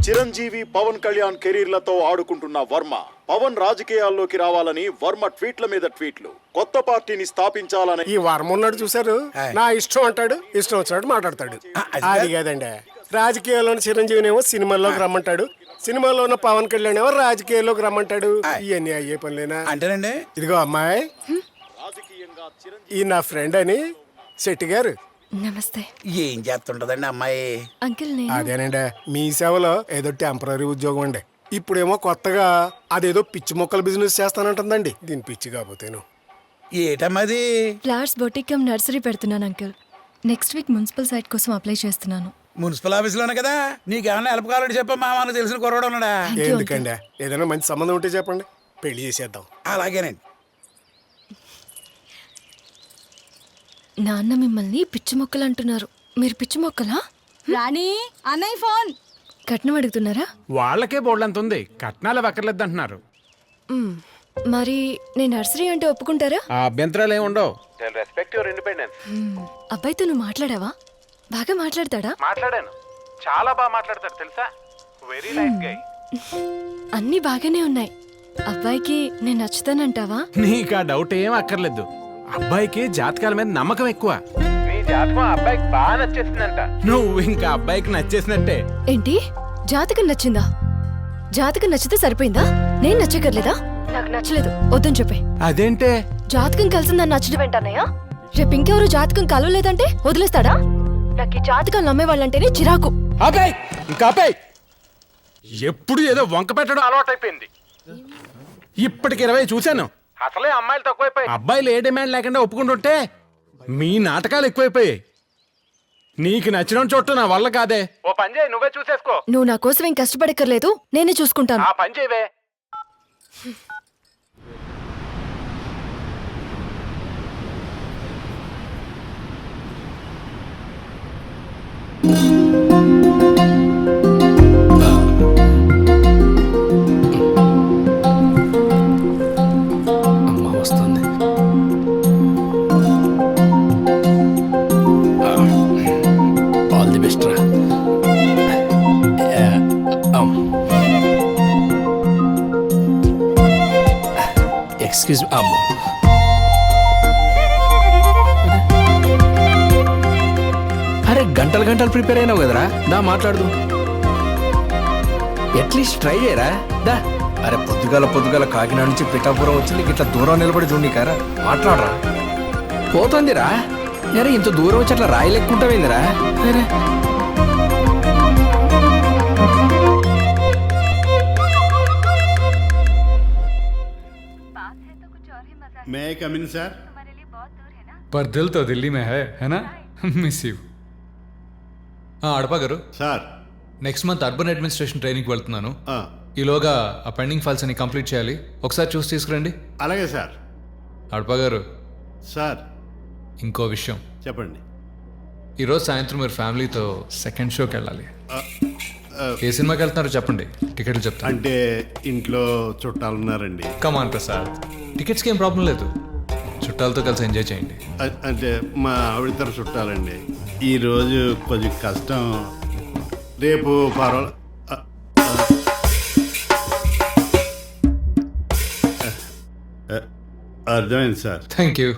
చిరంజీవి పవన్ కళ్యాణ్ కెరీర్లతో ఆడుకుంటున్న వర్మ పవన్ రాజకీయాల్లోకి రావాలని వర్మ ట్వీట్ల మీద ట్వీట్లు. కొత్త పార్టీని స్థాపించాలని ఈ వర్మ ఉన్నాడు చూసారు, నా ఇష్టం అంటాడు, ఇష్టం వచ్చినట్టు మాట్లాడతాడు. అది కాదండి, రాజకీయాల్లోని చిరంజీవినేమో సినిమాల్లోకి రమ్మంటాడు, సినిమాలో ఉన్న పవన్ కళ్యాణ్ ఏమో రాజకీయాల్లోకి రమ్మంటాడు. ఇవన్నీ అయ్యే పనులేనా అంటేనండి? ఇదిగో అమ్మాయి, ఈ నా ఫ్రెండ్ అని శెట్టి గారు. నమస్తే. ఏం చేస్తుంటదండి అమ్మాయి? అంకిల్ నేను అదేనండి, మీ సేవలో ఏదో టెంపరీ ఉద్యోగం అండి. ఇప్పుడేమో కొత్తగా అదేదో పిచ్చి మొక్కల బిజినెస్ చేస్తానంటుందండి. దీని పిచ్చి కాకపోతేను. ఏటమ్మది? ఫ్లవర్స్ బొటిక్ కమ్ నర్సరీ పెడుతున్నాను uncle. Next week municipal site కోసం అప్లై చేస్తున్నాను. మున్సిపల్ ఆఫీస్లోనే కదా. నీకేమన్నా హెల్ప్ కావాలంటే చెప్పమ్మా, మనకు తెలిసిన కుర్రాడు ఉన్నాడా? ఎందుకండి, ఏదైనా మంచి సంబంధం ఉంటే చెప్పండి, పెళ్లి చేసేద్దాం. అలాగేనండి. నాన్న మిమ్మల్ని పిచ్చి మొక్కలు అంటున్నారు. మీరు పిచ్చి మొక్కలా? రాణి అన్నయ్య ఫోన్. కట్నం అడుగుతున్నారా? వాళ్ళకే బోర్డంత ఉంది, కట్నాలు అక్కర్లేదు అంటున్నారు. మరి నేను నర్సరీ అంటే ఒప్పుకుంటారా? ఆ అభ్యంతరాలు ఏమి ఉండవు. అబ్బాయితో నువ్వు మాట్లాడావా? బాగా మాట్లాడతాడా? మాట్లాడాను, చాలా బాగా మాట్లాడతాడు తెలుసా. Very nice guy. అన్నీ బాగానే ఉన్నాయి. అబ్బాయికి నేను నచ్చుతానంటావా? నీకు ఆ డౌట్ ఏం అక్కర్లేదు. అబ్బాయికి జాతకాల మీద నమ్మకం ఎక్కువ. నీ జాతకం అబ్బాయికి బాగా నచ్చేసిందంట. నువ్వు ఇంకా అబ్బాయికి నచ్చేసినట్టే. ఏంటి, జాతకం నచ్చిందా? జాతకం నచ్చితే సరిపోయిందా? నేను నచ్చకర్లేదా? నాకు నచ్చలేదు, వద్దని చెప్పే. అదేంటే? జాతకం కలిసిందని నచ్చడం ఏంటన్నయ్యా? రేపు ఇంకెవరు జాతకం కలవలేదంటే వదిలేస్తాడా? నాకు ఈ జాతకాలు నమ్మేవాళ్ళంటేనే చిరాకు. అబ్బాయి ఇంకా అబ్బాయి ఎప్పుడు ఏదో వంక పెట్టడం అలవాటైపోయింది. ఇప్పటికి 20 చూశాను. అసలే అమ్మాయిలు తక్కువైపోయి, అబ్బాయిలు ఏ డిమాండ్ లేకుండా ఒప్పుకుంటుంటే మీ నాటకాలు ఎక్కువైపోయాయి. నీకు నచ్చిన చోటు నా వల్ల కాదే. ఓ పని చేయి, నువ్వే చూసేసుకో. నువ్వు నా కోసం ఏం కష్టపడక్కర్లేదు, నేనే చూసుకుంటాను. ఆ పని చేయవే. అమ్మ వస్తుంది. ఆల్ ది బెస్ట్ రా. ఎక్స్క్యూజ్ మీ అమ్మ. అరే గంటలు గంటలు ప్రిపేర్ అయినావు కదరా, దా మాట్లాడదు. అట్లీస్ట్ ట్రై చేయరా, దా. అరే పొద్దుగాల కాకినాడ నుంచి పిఠాపురం వచ్చి నీకు ఇట్లా దూరం నిలబడి చూడనీకారా, మాట్లాడరా. పోతుందిరా. అరే ఇంత దూరం వచ్చి అట్లా రాయి లెక్కుంటావేందిరా? అరే मैं कम इन सर? पर दिल तो दिल्ली में है ना? Miss you. అడపా గారు, sir. Next month urban administration ట్రైనింగ్కి వెళ్తున్నాను. ఆ, ఈలోగా ఆ పెండింగ్ ఫైల్స్ అన్ని కంప్లీట్ చేయాలి. ఒకసారి చూసి తీసుకురండి. అలాగే సార్. అడపా గారు, సార్ ఇంకో విషయం. చెప్పండి. ఈరోజు సాయంత్రం మీరు ఫ్యామిలీతో సెకండ్ షోకి వెళ్ళాలి. ఏ సినిమాకి వెళ్తున్నారో చెప్పండి, టికెట్లు చెప్తాను. అంటే ఇంట్లో చుట్టాలు ఉన్నారండి. కమాన్ ప్రసాద్, టికెట్స్కి ఏం ప్రాబ్లం లేదు. చుట్టాలతో కలిసి ఎంజాయ్ చేయండి. అంటే మా ఆవిడతర చుట్టాలండి. ఈరోజు కొంచెం కష్టం, రేపు పర్వాలేదు. అర్థమైంది సార్. Thank you.